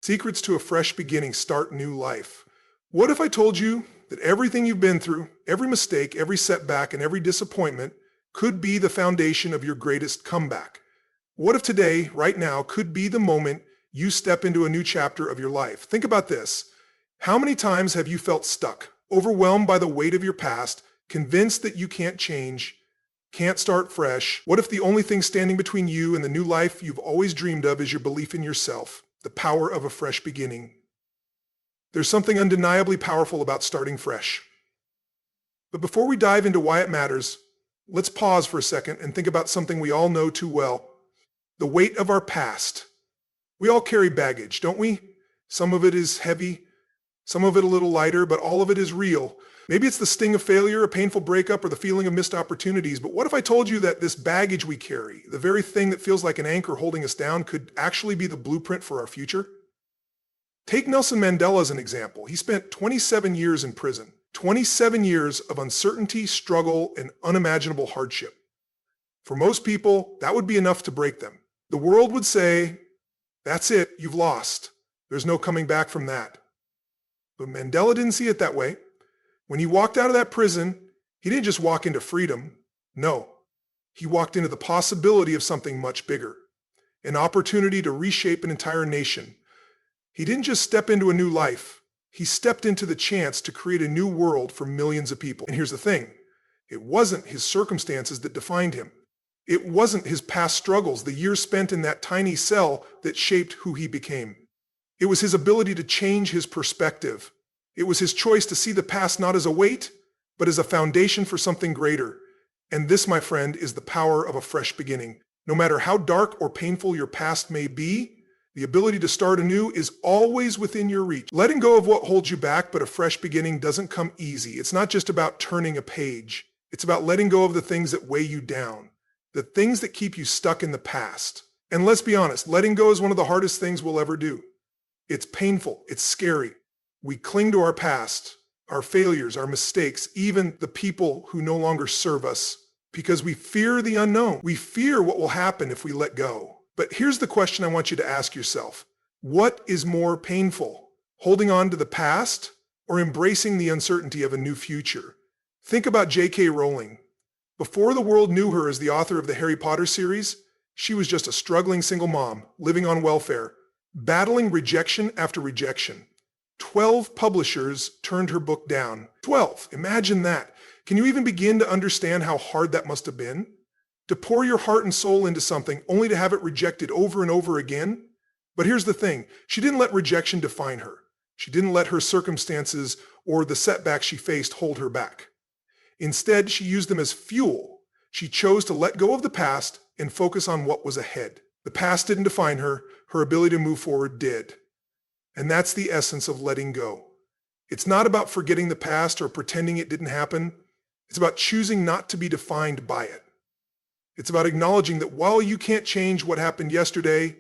Secrets to a fresh beginning, start new life. What if I told you that everything you've been through, every mistake, every setback, and every disappointment could be the foundation of your greatest comeback? What if today, right now, could be the moment you step into a new chapter of your life? Think about this. How many times have you felt stuck, overwhelmed by the weight of your past, convinced that you can't change, can't start fresh? What if the only thing standing between you and the new life you've always dreamed of is your belief in yourself, the power of a fresh beginning? There's something undeniably powerful about starting fresh. But before we dive into why it matters, let's pause for a second and think about something we all know too well: the weight of our past. We all carry baggage, don't we? Some of it is heavy, some of it a little lighter, but all of it is real. Maybe it's the sting of failure, a painful breakup, or the feeling of missed opportunities. But what if I told you that this baggage we carry, the very thing that feels like an anchor holding us down, could actually be the blueprint for our future? Take Nelson Mandela as an example. He spent 27 years in prison, 27 years of uncertainty, struggle, and unimaginable hardship. For most people, that would be enough to break them. The world would say, "That's it, you've lost. There's no coming back from that." But Mandela didn't see it that way. When he walked out of that prison, he didn't just walk into freedom. No, he walked into the possibility of something much bigger, an opportunity to reshape an entire nation. He didn't just step into a new life. He stepped into the chance to create a new world for millions of people. And here's the thing. It wasn't his circumstances that defined him. It wasn't his past struggles, the years spent in that tiny cell, that shaped who he became. It was his ability to change his perspective. It was his choice to see the past not as a weight, but as a foundation for something greater. And this, my friend, is the power of a fresh beginning. No matter how dark or painful your past may be, the ability to start anew is always within your reach. Letting go of what holds you back, but a fresh beginning doesn't come easy. It's not just about turning a page. It's about letting go of the things that weigh you down, the things that keep you stuck in the past. And let's be honest, letting go is one of the hardest things we'll ever do. It's painful. It's scary. We cling to our past, our failures, our mistakes, even the people who no longer serve us, because we fear the unknown. We fear what will happen if we let go. But here's the question I want you to ask yourself. What is more painful, holding on to the past or embracing the uncertainty of a new future? Think about J.K. Rowling. Before the world knew her as the author of the Harry Potter series, she was just a struggling single mom, living on welfare, battling rejection after rejection. 12 publishers turned her book down. 12, imagine that. Can you even begin to understand how hard that must have been? To pour your heart and soul into something only to have it rejected over and over again? But here's the thing, she didn't let rejection define her. She didn't let her circumstances or the setbacks she faced hold her back. Instead, she used them as fuel. She chose to let go of the past and focus on what was ahead. The past didn't define her, her ability to move forward did. And that's the essence of letting go. It's not about forgetting the past or pretending it didn't happen. It's about choosing not to be defined by it. It's about acknowledging that while you can't change what happened yesterday,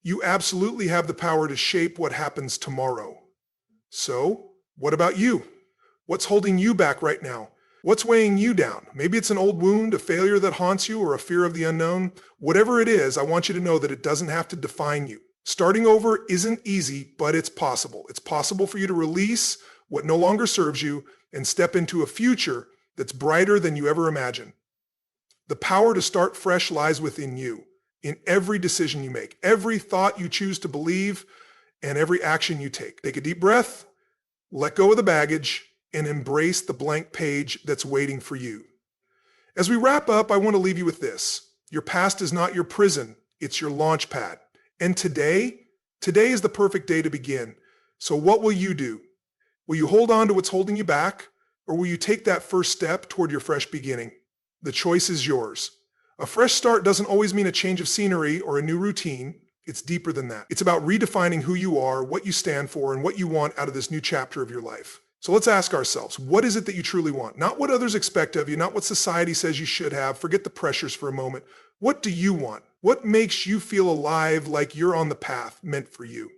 you absolutely have the power to shape what happens tomorrow. So, what about you? What's holding you back right now? What's weighing you down? Maybe it's an old wound, a failure that haunts you, or a fear of the unknown. Whatever it is, I want you to know that it doesn't have to define you. Starting over isn't easy, but it's possible. It's possible for you to release what no longer serves you and step into a future that's brighter than you ever imagined. The power to start fresh lies within you, in every decision you make, every thought you choose to believe, and every action you take. Take a deep breath, let go of the baggage, and embrace the blank page that's waiting for you. As we wrap up, I want to leave you with this. Your past is not your prison, it's your launch pad. And today is the perfect day to begin. So what will you do? Will you hold on to what's holding you back, or will you take that first step toward your fresh beginning? The choice is yours. A fresh start doesn't always mean a change of scenery or a new routine. It's deeper than that. It's about redefining who you are, what you stand for, and what you want out of this new chapter of your life. So let's ask ourselves, what is it that you truly want? Not what others expect of you, not what society says you should have. Forget the pressures for a moment. What do you want? What makes you feel alive, like you're on the path meant for you?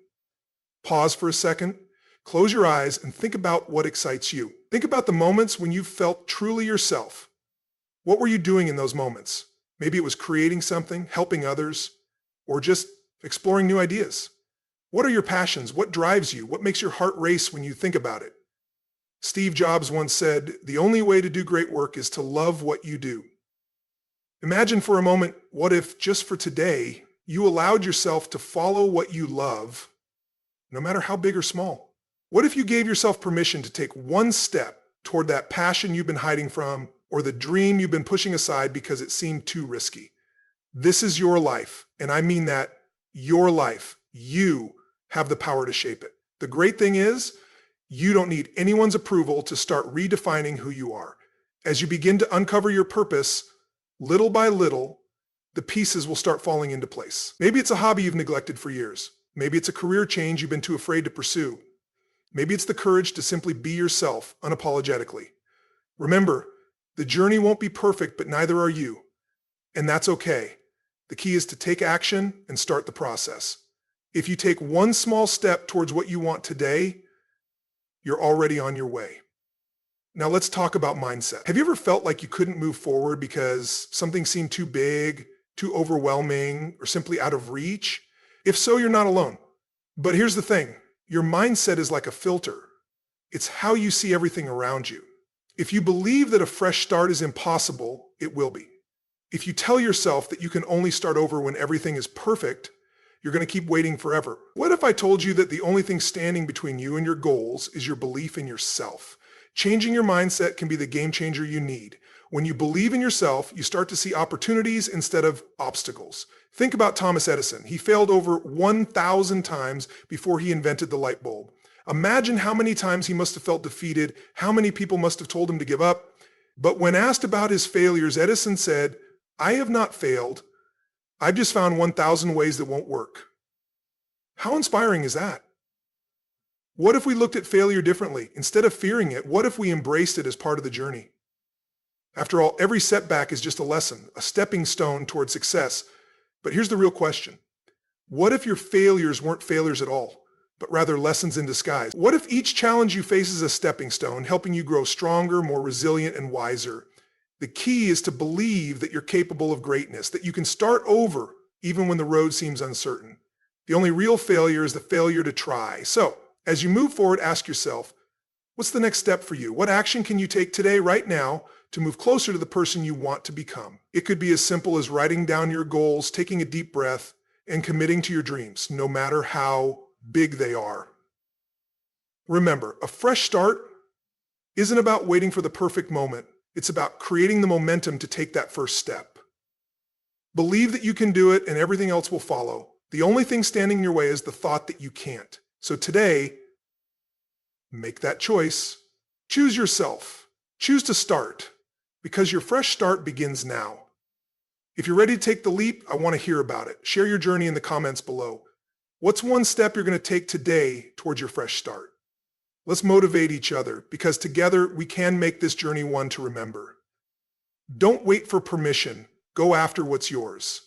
Pause for a second, close your eyes, and think about what excites you. Think about the moments when you felt truly yourself. What were you doing in those moments? Maybe it was creating something, helping others, or just exploring new ideas. What are your passions? What drives you? What makes your heart race when you think about it? Steve Jobs once said, "The only way to do great work is to love what you do." Imagine for a moment, what if just for today, you allowed yourself to follow what you love, no matter how big or small? What if you gave yourself permission to take one step toward that passion you've been hiding from or the dream you've been pushing aside because it seemed too risky? This is your life, and I mean that, your life. You have the power to shape it. The great thing is, you don't need anyone's approval to start redefining who you are. As you begin to uncover your purpose, little by little, the pieces will start falling into place. Maybe it's a hobby you've neglected for years. Maybe it's a career change you've been too afraid to pursue. Maybe it's the courage to simply be yourself unapologetically. Remember, the journey won't be perfect, but neither are you. And that's okay. The key is to take action and start the process. If you take one small step towards what you want today, you're already on your way. Now let's talk about mindset. Have you ever felt like you couldn't move forward because something seemed too big, too overwhelming, or simply out of reach? If so, you're not alone. But here's the thing. Your mindset is like a filter. It's how you see everything around you. If you believe that a fresh start is impossible, it will be. If you tell yourself that you can only start over when everything is perfect, you're going to keep waiting forever. What if I told you that the only thing standing between you and your goals is your belief in yourself? Changing your mindset can be the game changer you need. When you believe in yourself, you start to see opportunities instead of obstacles. Think about Thomas Edison. He failed over 1,000 times before he invented the light bulb. Imagine how many times he must have felt defeated, how many people must have told him to give up. But when asked about his failures, Edison said, "I have not failed. I've just found 1,000 ways that won't work." How inspiring is that? What if we looked at failure differently? Instead of fearing it, what if we embraced it as part of the journey? After all, every setback is just a lesson, a stepping stone toward success. But here's the real question. What if your failures weren't failures at all, but rather lessons in disguise? What if each challenge you face is a stepping stone, helping you grow stronger, more resilient, and wiser? The key is to believe that you're capable of greatness, that you can start over even when the road seems uncertain. The only real failure is the failure to try. So, as you move forward, ask yourself, what's the next step for you? What action can you take today, right now, to move closer to the person you want to become? It could be as simple as writing down your goals, taking a deep breath, and committing to your dreams, no matter how big they are. Remember, a fresh start isn't about waiting for the perfect moment. It's about creating the momentum to take that first step. Believe that you can do it and everything else will follow. The only thing standing in your way is the thought that you can't. So today, make that choice. Choose yourself. Choose to start, because your fresh start begins now. If you're ready to take the leap, I want to hear about it. Share your journey in the comments below. What's one step you're going to take today towards your fresh start? Let's motivate each other, because together we can make this journey one to remember. Don't wait for permission. Go after what's yours.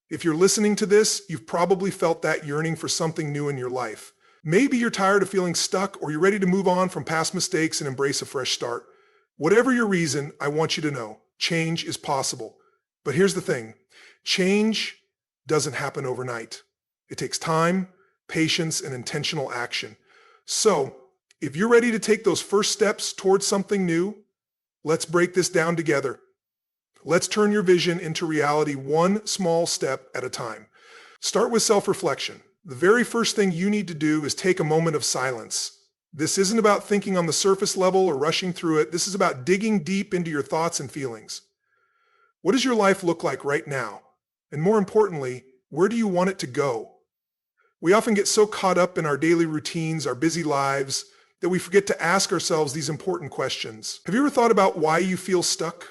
If you're listening to this, you've probably felt that yearning for something new in your life. Maybe you're tired of feeling stuck, or you're ready to move on from past mistakes and embrace a fresh start. Whatever your reason, I want you to know, change is possible. But here's the thing, change doesn't happen overnight. It takes time, patience, and intentional action. So, if you're ready to take those first steps towards something new, let's break this down together. Let's turn your vision into reality, one small step at a time. Start with self-reflection. The very first thing you need to do is take a moment of silence. This isn't about thinking on the surface level or rushing through it. This is about digging deep into your thoughts and feelings. What does your life look like right now? And more importantly, where do you want it to go? We often get so caught up in our daily routines, our busy lives, that we forget to ask ourselves these important questions. Have you ever thought about why you feel stuck?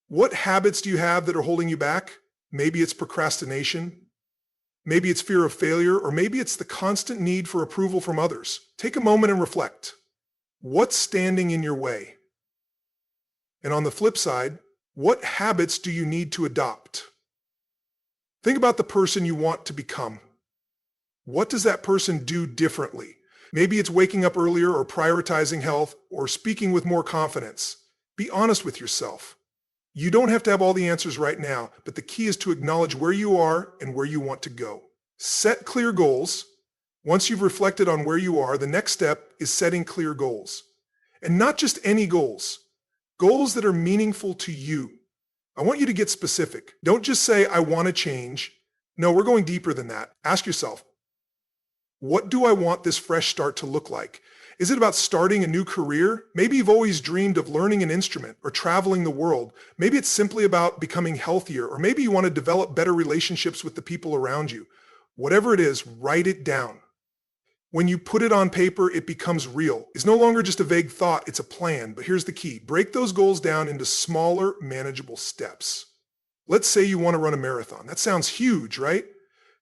What habits do you have that are holding you back? Maybe it's procrastination. Maybe it's fear of failure, or maybe it's the constant need for approval from others. Take a moment and reflect. What's standing in your way? And on the flip side, what habits do you need to adopt? Think about the person you want to become. What does that person do differently? Maybe it's waking up earlier, or prioritizing health, or speaking with more confidence. Be honest with yourself. You don't have to have all the answers right now, but the key is to acknowledge where you are and where you want to go. Set clear goals. Once you've reflected on where you are, the next step is setting clear goals. And not just any goals, goals that are meaningful to you. I want you to get specific. Don't just say, I want to change. No, we're going deeper than that. Ask yourself, what do I want this fresh start to look like? Is it about starting a new career? Maybe you've always dreamed of learning an instrument or traveling the world. Maybe it's simply about becoming healthier, or maybe you want to develop better relationships with the people around you. Whatever it is, write it down. When you put it on paper, it becomes real. It's no longer just a vague thought, it's a plan. But here's the key. Break those goals down into smaller, manageable steps. Let's say you want to run a marathon. That sounds huge, right?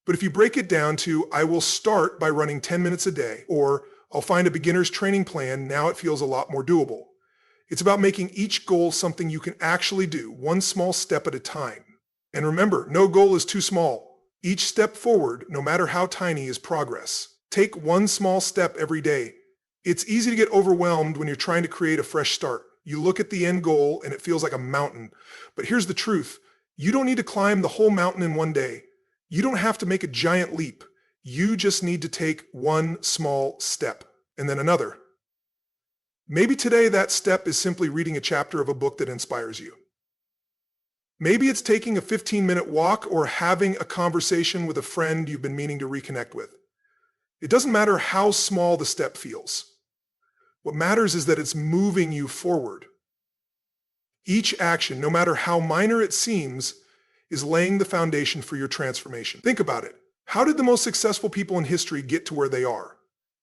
But if you break it down to, I will start by running 10 minutes a day, or I'll find a beginner's training plan, now it feels a lot more doable. It's about making each goal something you can actually do, one small step at a time. And remember, no goal is too small. Each step forward, no matter how tiny, is progress. Take one small step every day. It's easy to get overwhelmed when you're trying to create a fresh start. You look at the end goal and it feels like a mountain. But here's the truth. You don't need to climb the whole mountain in one day. You don't have to make a giant leap. You just need to take one small step and then another. Maybe today that step is simply reading a chapter of a book that inspires you. Maybe it's taking a 15-minute walk or having a conversation with a friend you've been meaning to reconnect with. It doesn't matter how small the step feels. What matters is that it's moving you forward. Each action, no matter how minor it seems, is laying the foundation for your transformation. Think about it. How did the most successful people in history get to where they are?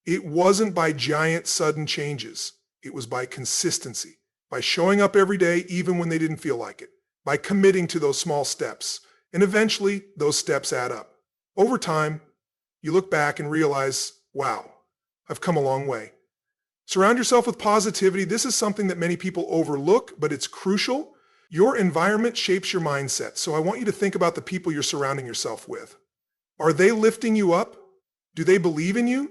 It wasn't by giant, sudden changes. It was by consistency, by showing up every day even when they didn't feel like it, by committing to those small steps. And eventually, those steps add up. Over time, you look back and realize, wow, I've come a long way. Surround yourself with positivity. This is something that many people overlook, but it's crucial. Your environment shapes your mindset, so I want you to think about the people you're surrounding yourself with. Are they lifting you up? Do they believe in you?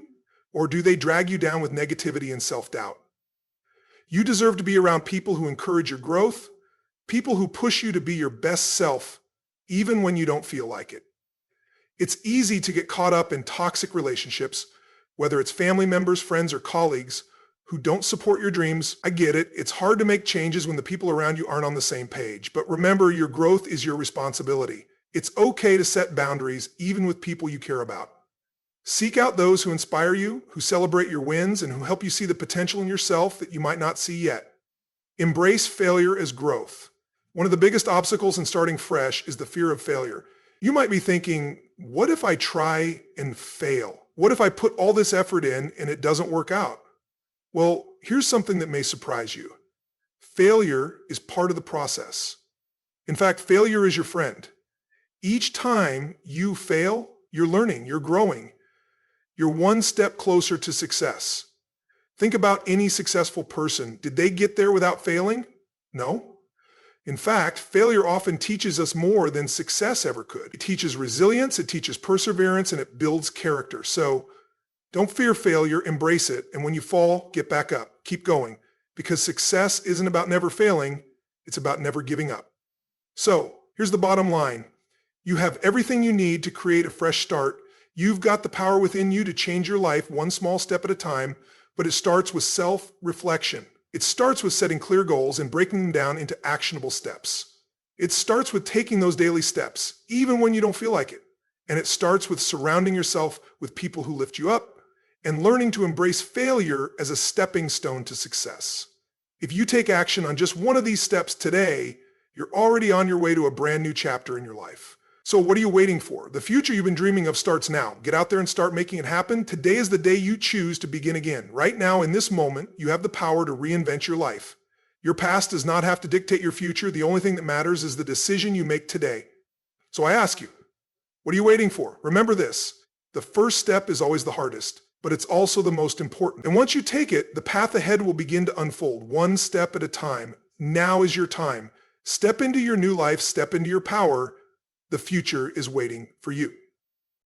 Or do they drag you down with negativity and self-doubt? You deserve to be around people who encourage your growth, people who push you to be your best self, even when you don't feel like it. It's easy to get caught up in toxic relationships, whether it's family members, friends, or colleagues who don't support your dreams. I get it. It's hard to make changes when the people around you aren't on the same page. But remember, your growth is your responsibility. It's okay to set boundaries, even with people you care about. Seek out those who inspire you, who celebrate your wins, and who help you see the potential in yourself that you might not see yet. Embrace failure as growth. One of the biggest obstacles in starting fresh is the fear of failure. You might be thinking, what if I try and fail? What if I put all this effort in and it doesn't work out? Well, here's something that may surprise you. Failure is part of the process. In fact, failure is your friend. Each time you fail, you're learning, you're growing. You're one step closer to success. Think about any successful person. Did they get there without failing? No. In fact, failure often teaches us more than success ever could. It teaches resilience, it teaches perseverance, and it builds character. So don't fear failure, embrace it, and when you fall, get back up. Keep going, because success isn't about never failing, it's about never giving up. So here's the bottom line. You have everything you need to create a fresh start. You've got the power within you to change your life one small step at a time, but it starts with self-reflection. It starts with setting clear goals and breaking them down into actionable steps. It starts with taking those daily steps, even when you don't feel like it. And it starts with surrounding yourself with people who lift you up and learning to embrace failure as a stepping stone to success. If you take action on just one of these steps today, you're already on your way to a brand new chapter in your life. So what are you waiting for? The future you've been dreaming of starts now. Get out there and start making it happen. Today is the day you choose to begin again. Right now, in this moment, you have the power to reinvent your life. Your past does not have to dictate your future. The only thing that matters is the decision you make today. So I ask you, what are you waiting for? Remember this, the first step is always the hardest, but it's also the most important. And once you take it, the path ahead will begin to unfold, one step at a time. Now is your time. Step into your new life, step into your power. The future is waiting for you.